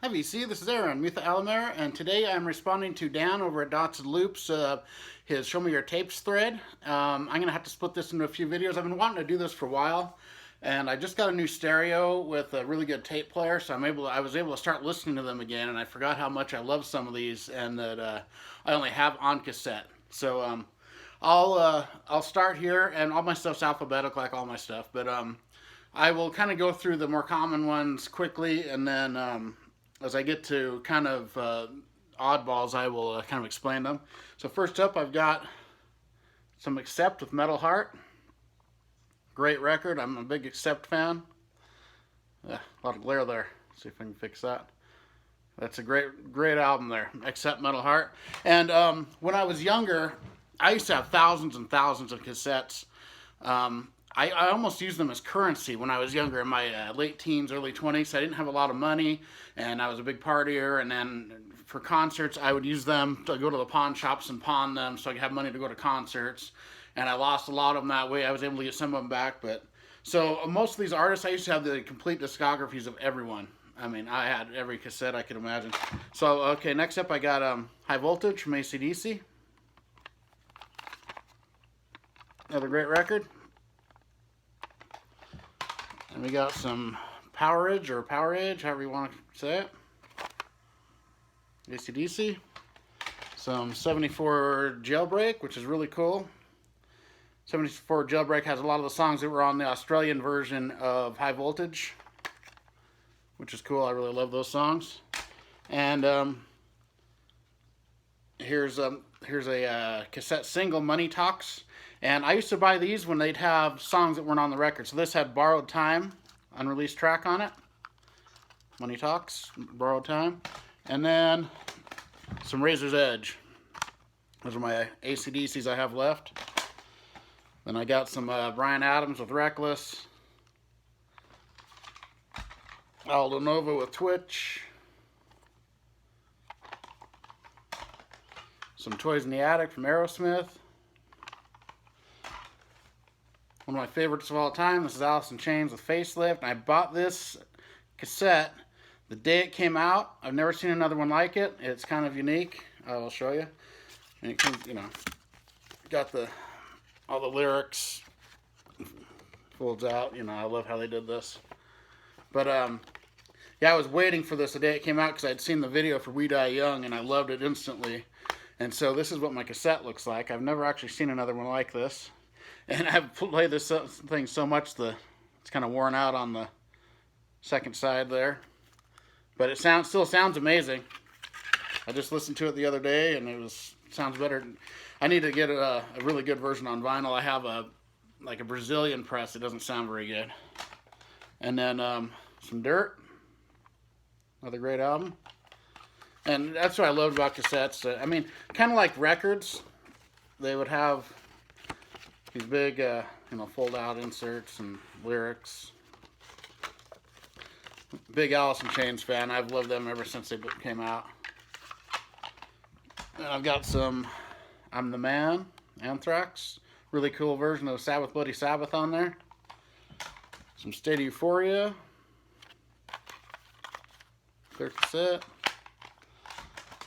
Hi VC, this is Aaron, Mutha Alamera, and today I'm responding to Dan over at Dots and Loops, his Show Me Your Tapes thread. I'm going to have to split this into a few videos. I've been wanting to do this for a while, and I just got a new stereo with a really good tape player, so I was able to start listening to them again, and I forgot how much I love some of these, and that I only have on cassette. So I'll start here, and all my stuff's alphabetical, like all my stuff, but I will kind of go through the more common ones quickly, and then as I get to kind of oddballs, I will kind of explain them. So first up, I've got some Accept with Metal Heart. Great record. I'm a big Accept fan. A lot of glare there. Let's see if I can fix that. That's a great album there, Accept Metal Heart. And when I was younger, I used to have thousands and thousands of cassettes. I almost used them as currency when I was younger, in my late teens, early 20s. I didn't have a lot of money, and I was a big partier, and then for concerts, I would use them to go to the pawn shops and pawn them so I could have money to go to concerts, and I lost a lot of them that way. I was able to get some of them back, but so most of these artists, I used to have the complete discographies of everyone. I mean, I had every cassette I could imagine. So, okay, next up I got High Voltage from AC/DC. Another great record. And we got some Powerage or Power Age, however you want to say it. AC/DC. Some 74 Jailbreak, which is really cool. 74 Jailbreak has a lot of the songs that were on the Australian version of High Voltage, which is cool. I really love those songs. And here's a cassette single, Money Talks. And I used to buy these when they'd have songs that weren't on the record. So this had Borrowed Time, unreleased track on it. Money Talks, Borrowed Time. And then some Razor's Edge. Those are my AC/DCs I have left. Then I got some Bryan Adams with Reckless. Aldo Nova with Twitch. Some Toys in the Attic from Aerosmith. One of my favorites of all time, this is Alice in Chains with Facelift. And I bought this cassette the day it came out. I've never seen another one like it. It's kind of unique. I will show you. And it comes, got all the lyrics, folds out. I love how they did this. But yeah, I was waiting for this the day it came out because I'd seen the video for We Die Young and I loved it instantly. And so this is what my cassette looks like. I've never actually seen another one like this. And I've played this thing so much it's kind of worn out on the second side there. But it still sounds amazing. I just listened to it the other day and sounds better. I need to get a really good version on vinyl. I have a Brazilian press. It doesn't sound very good. And then some Dirt. Another great album. And that's what I loved about cassettes. I mean, kind of like records. They would have these big, fold-out inserts and lyrics. Big Alice in Chains fan. I've loved them ever since they came out. And I've got some I'm the Man, Anthrax. Really cool version of Sabbath Bloody Sabbath on there. Some State of Euphoria. Clear cassette.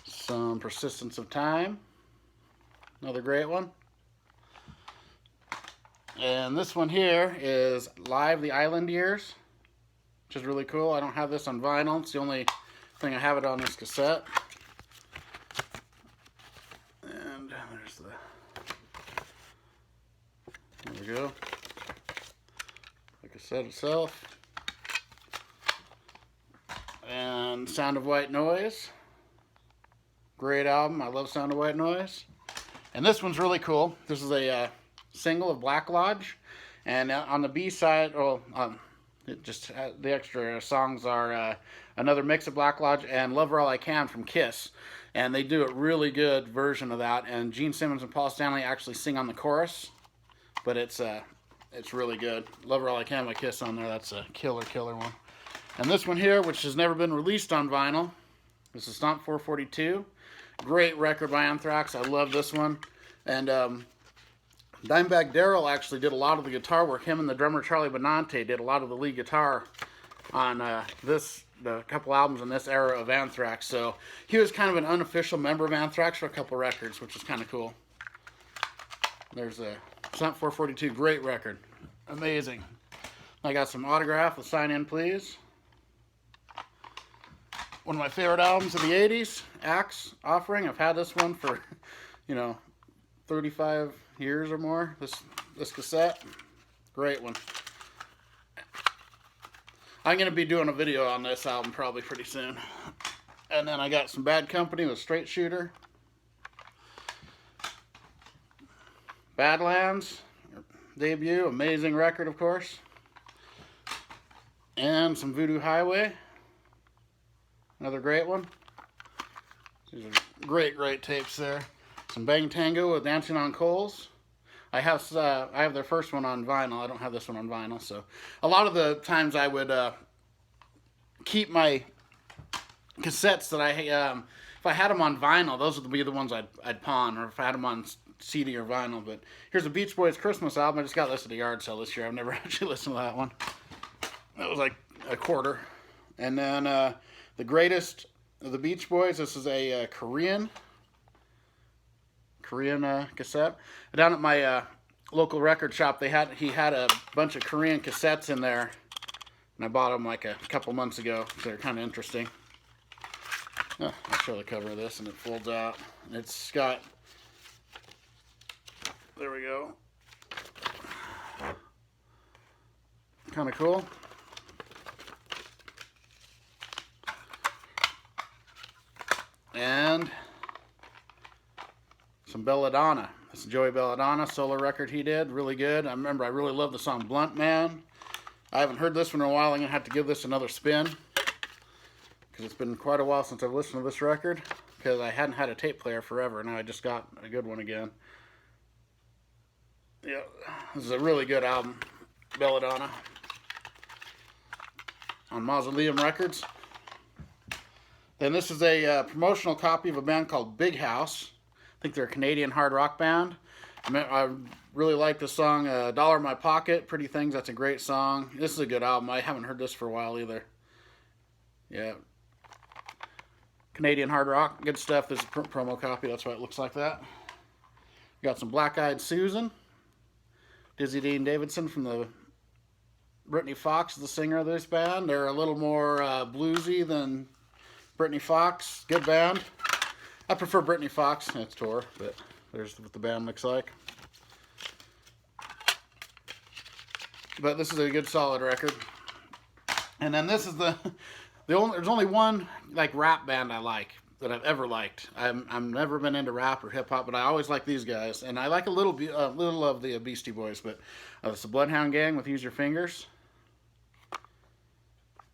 Some Persistence of Time. Another great one. And this one here is Live the Island Years, which is really cool. I don't have this on vinyl. It's the only thing I have it on this cassette. And there we go. The cassette itself. And Sound of White Noise. Great album. I love Sound of White Noise. And this one's really cool. This is a single of Black Lodge, and on the B side, the extra songs are another mix of Black Lodge and Love Her All I Can from Kiss, and they do a really good version of that. And Gene Simmons and Paul Stanley actually sing on the chorus, but it's really good. Love Her All I Can by Kiss on there. That's a killer one. And this one here, which has never been released on vinyl, this is Stomp 442. Great record by Anthrax. I love this one. And Dimebag Darrell actually did a lot of the guitar work. Him and the drummer Charlie Benante did a lot of the lead guitar on the couple albums in this era of Anthrax. So he was kind of an unofficial member of Anthrax for a couple records, which is kind of cool. There's a Stunt 442, great record, amazing. I got some autograph with sign in please. One of my favorite albums of the 80s, Axe Offering. I've had this one for, 35 years or more. This cassette, great one. I'm going to be doing a video on this album probably pretty soon. And then I got some Bad Company with Straight Shooter. Badlands, debut, amazing record of course. And some Voodoo Highway, another great one. These are great tapes there. Some Bang Tango with Dancing on Coals. I have their first one on vinyl. I don't have this one on vinyl. So a lot of the times I would keep my cassettes that if I had them on vinyl, those would be the ones I'd pawn, or if I had them on CD or vinyl. But here's a Beach Boys Christmas album. I just got this at a yard sale this year. I've never actually listened to that one. That was like a quarter. And then the Greatest of the Beach Boys. This is a Korean cassette. Down at my local record shop, he had a bunch of Korean cassettes in there, and I bought them like a couple months ago. So they're kind of interesting. I'll show the cover of this, and it folds out. And it's got, there we go. Kind of cool. And some Belladonna. This is Joey Belladonna, solo record he did, really good. I remember I really love the song Blunt Man. I haven't heard this one in a while. I'm going to have to give this another spin, because it's been quite a while since I've listened to this record, because I hadn't had a tape player forever. Now I just got a good one again. Yeah, this is a really good album, Belladonna, on Mausoleum Records. Then this is a promotional copy of a band called Big House. I think they're a Canadian hard rock band. I really like the song Dollar in My Pocket, Pretty Things. That's a great song. This is a good album. I haven't heard this for a while either. Yeah. Canadian hard rock, good stuff. This is a promo copy. That's why it looks like that. Got some Black Eyed Susan. Dizzy Dean Davidson from the Brittany Fox is the singer of this band. They're a little more bluesy than Brittany Fox. Good band. I prefer Brittany Fox. It's tour, but there's what the band looks like. But this is a good solid record. And then this is there's only one like rap band I like that I've ever liked. I've never been into rap or hip hop, but I always like these guys, and I like a little of the Beastie Boys. But it's the Bloodhound Gang with Use Your Fingers.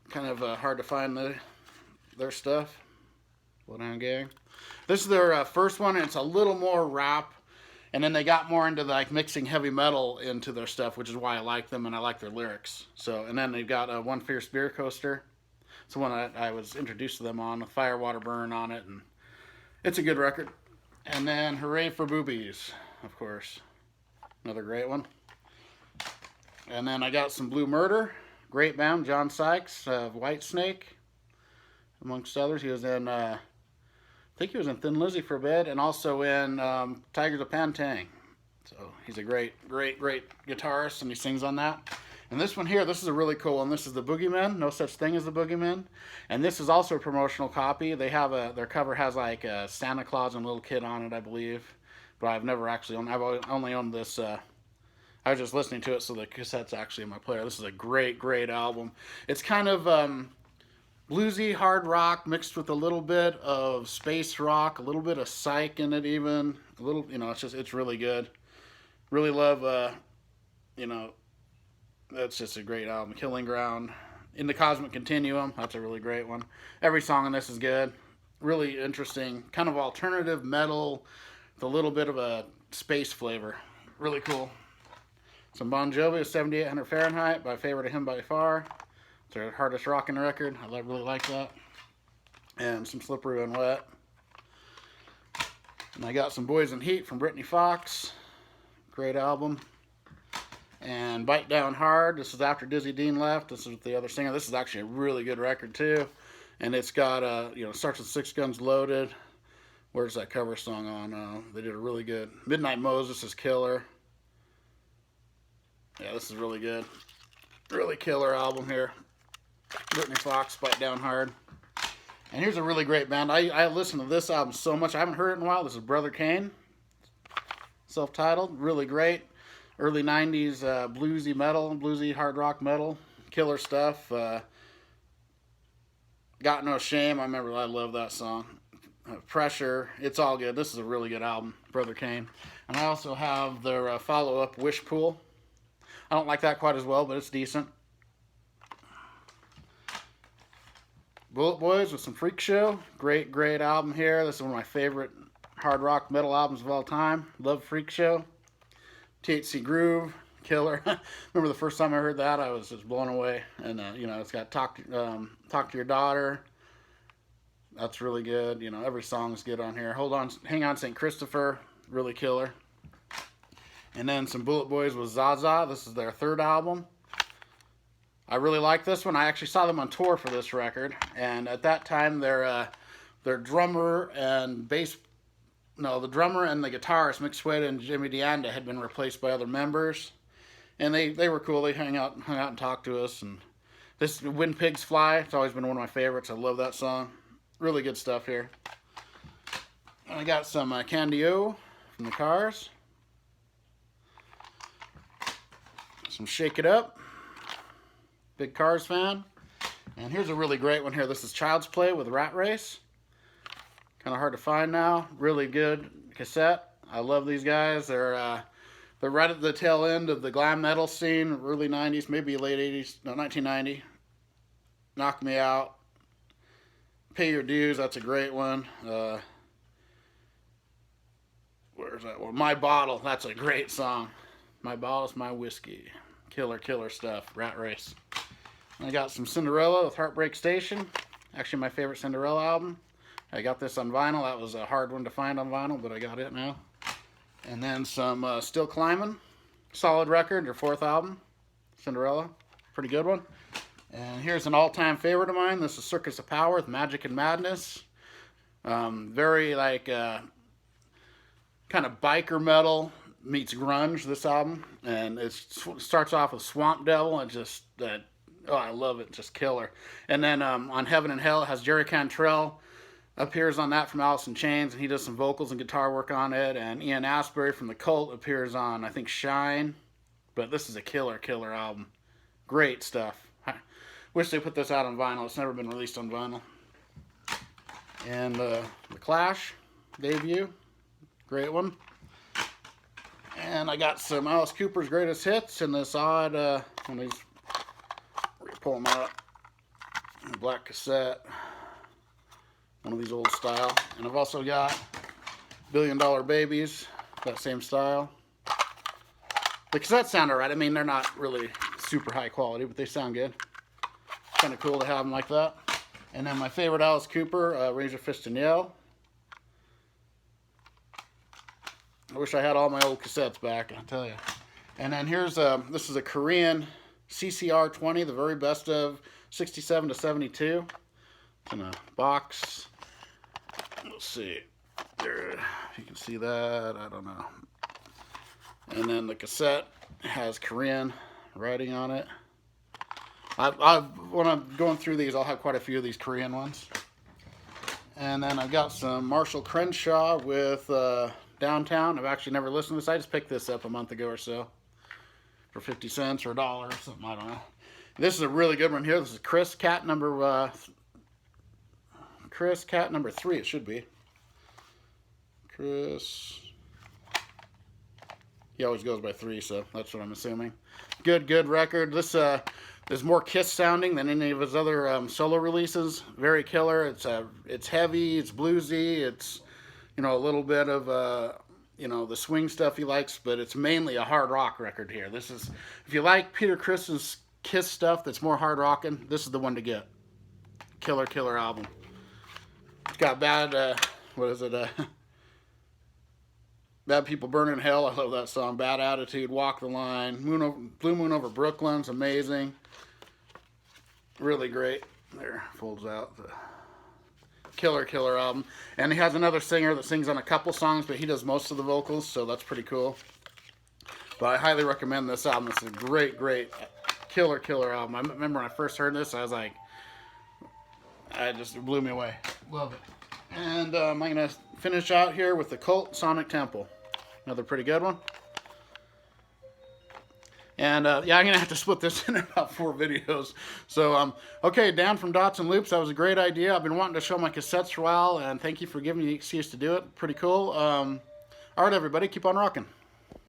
Kind of hard to find their stuff. Bloodhound Gang. This is their first one, and it's a little more rap, and then they got more into like mixing heavy metal into their stuff, which is why I like them and I like their lyrics. So, and then they've got One Fierce Beer Coaster. It's the one I was introduced to them on, with Fire Water Burn on it, and it's a good record. And then Hooray for Boobies, of course, another great one. And then I got some Blue Murder, great band, John Sykes of Whitesnake, amongst others. He was in I think he was in Thin Lizzy for a bit, and also in Tigers of Pantang. So he's a great guitarist, and he sings on that. And this one here, this is a really cool one. This is the Boogeymen, No Such Thing as the Boogeymen. And this is also a promotional copy. They have their cover has like Santa Claus and a little kid on it, I believe. But I've never actually owned. I've only owned this. I was just listening to it, so the cassette's actually in my player. This is a great album. It's kind of bluesy hard rock mixed with a little bit of space rock, a little bit of psych in it even. A little, it's really good. Really love, that's just a great album. Killing Ground, In the Cosmic Continuum, that's a really great one. Every song on this is good. Really interesting, kind of alternative metal with a little bit of a space flavor. Really cool. Some Bon Jovi, 7800 Fahrenheit, my favorite of him by far. It's their hardest rocking record. I really like that. And some Slippery When Wet. And I got some Boys in Heat from Brittany Fox. Great album. And Bite Down Hard. This is after Dizzy Dean left. This is the other singer. This is actually a really good record too. And it's got, starts with Six Guns Loaded. Where's that cover song on? They did a really good. Midnight Moses is killer. Yeah, this is really good. Really killer album here. Britny Fox, Bite Down Hard. And here's a really great band. I listened to this album so much. I haven't heard it in a while. This is Brother Cane. Self-titled. Really great. Early 90s bluesy metal, bluesy hard rock metal. Killer stuff. Got No Shame. I love that song. Pressure. It's all good. This is a really good album. Brother Cane. And I also have their follow-up, Wish Pool. I don't like that quite as well, but it's decent. Bullet Boys with some Freak Show. Great, great album here. This is one of my favorite hard rock metal albums of all time. Love Freak Show. THC Groove. Killer. Remember the first time I heard that, I was just blown away. And, it's got Talk to Your Daughter. That's really good. Every song's good on here. Hang On St. Christopher. Really killer. And then some Bullet Boys with Zaza. This is their third album. I really like this one. I actually saw them on tour for this record. And at that time, their drummer and the drummer and the guitarist, Mick Sweda and Jimmy DeAnda, had been replaced by other members. And they were cool. They hung out and talked to us. And this When Pigs Fly, it's always been one of my favorites. I love that song. Really good stuff here. And I got some Candy-O from the Cars. Some Shake It Up. Big Cars fan. And here's a really great one here. This is Child's Play with Rat Race. Kind of hard to find now. Really good cassette. I love these guys. They're right at the tail end of the glam metal scene, early 90s, maybe late 80s, no, 1990. Knock Me Out. Pay Your Dues, that's a great one. Where's that one? My Bottle, that's a great song. My Bottle's My Whiskey. Killer, killer stuff. Rat Race. I got some Cinderella with Heartbreak Station. Actually my favorite Cinderella album. I got this on vinyl. That was a hard one to find on vinyl, but I got it now. And then some Still Climbing. Solid record, their fourth album. Cinderella. Pretty good one. And here's an all-time favorite of mine. This is Circus of Power with Magic and Madness. Very kind of biker metal meets grunge, this album. And it starts off with Swamp Devil and just, I love it, just killer. And then on Heaven and Hell, it has Jerry Cantrell. Appears on that from Alice in Chains, and he does some vocals and guitar work on it. And Ian Astbury from The Cult appears on, I think, Shine. But this is a killer, killer album. Great stuff. I wish they put this out on vinyl. It's never been released on vinyl. And The Clash debut. Great one. And I got some Alice Cooper's Greatest Hits in this odd, one of these, pull them out, black cassette. One of these old style. And I've also got $1 Billion Babies, that same style. The cassettes sound alright. I mean, they're not really super high quality, but they sound good. Kind of cool to have them like that. And then my favorite Alice Cooper, Raise Your Fist and Yell. I wish I had all my old cassettes back, I'll tell you. And then here's, this is a Korean CCR 20, the very best of 67 to 72. It's in a box. Let's see. There, if you can see that, I don't know. And then the cassette has Korean writing on it. When I'm going through these, I'll have quite a few of these Korean ones. And then I've got some Marshall Crenshaw with Downtown. I've actually never listened to this. I just picked this up a month ago or so for 50 cents or $1 or something. I don't know. This is a really good one here. This is Chris Cat number 3, it should be. Chris. He always goes by 3, so that's what I'm assuming. Good record. This is more Kiss sounding than any of his other solo releases. Very killer. It's heavy, it's bluesy, it's a little bit of the swing stuff he likes, but it's mainly a hard rock record here. This is, if you like Peter Chris's Kiss stuff that's more hard rocking, this is the one to get. Killer album. It's got bad, Bad People Burn in Hell, I love that song. Bad Attitude, Walk the Line, Blue Moon Over Brooklyn's amazing. Really great. There, folds out the killer album. And he has another singer that sings on a couple songs, but he does most of the vocals, so that's pretty cool. But I highly recommend this album. It's a great killer album. I remember when I first heard this, I was like, it blew me away. Love it. And I'm going to finish out here with the Cult Sonic Temple. Another pretty good one. And yeah, I'm going to have to split this in about 4 videos. So, okay, Dan from Dots and Loops, that was a great idea. I've been wanting to show my cassettes for a while, and thank you for giving me the excuse to do it. Pretty cool. All right, everybody, keep on rocking.